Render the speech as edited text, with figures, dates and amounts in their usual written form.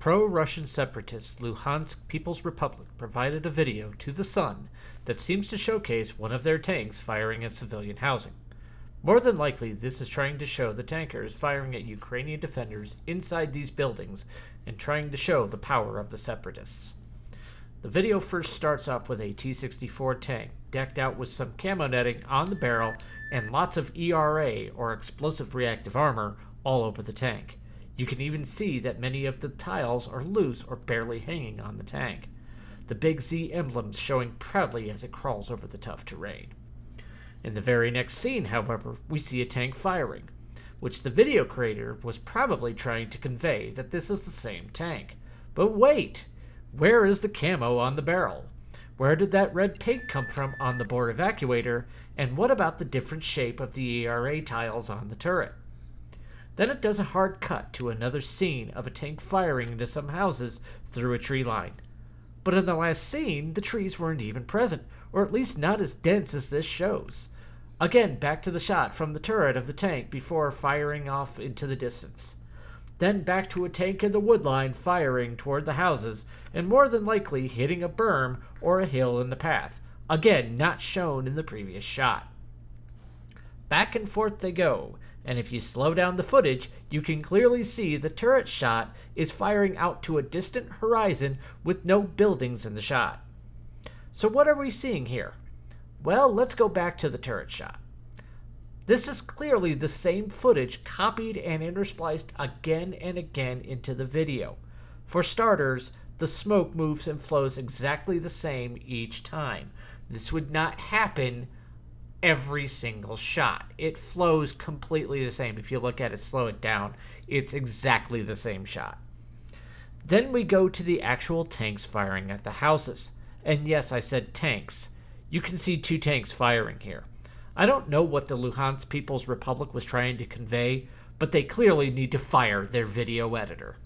Pro-Russian separatists Luhansk People's Republic provided a video to The Sun that seems to showcase one of their tanks firing at civilian housing. More than likely, this is trying to show the tankers firing at Ukrainian defenders inside these buildings and trying to show the power of the separatists. The video first starts off with a T-64 tank decked out with some camo netting on the barrel and lots of ERA, or explosive reactive armor, all over the tank. You can even see that many of the tiles are loose or barely hanging on the tank. The big Z emblems showing proudly as it crawls over the tough terrain. In the very next scene, however, we see a tank firing, which the video creator was probably trying to convey that this is the same tank. But wait! Where is the camo on the barrel? Where did that red paint come from on the bore evacuator? And what about the different shape of the ERA tiles on the turret? Then it does a hard cut to another scene of a tank firing into some houses through a tree line. But in the last scene, the trees weren't even present, or at least not as dense as this shows. Again, back to the shot from the turret of the tank before firing off into the distance. Then back to a tank in the woodline firing toward the houses, and more than likely hitting a berm or a hill in the path. Again, not shown in the previous shot. Back and forth they go, and if you slow down the footage, you can clearly see the turret shot is firing out to a distant horizon with no buildings in the shot. So what are we seeing here? Well, let's go back to the turret shot. This is clearly the same footage copied and interspliced again and again into the video. For starters, the smoke moves and flows exactly the same each time. This would not happen every single shot. It flows completely the same. If you look at it, slow it down, it's exactly the same shot. Then we go to the actual tanks firing at the houses. And yes, I said tanks. You can see two tanks firing here. I don't know what the Luhansk People's Republic was trying to convey, but they clearly need to fire their video editor.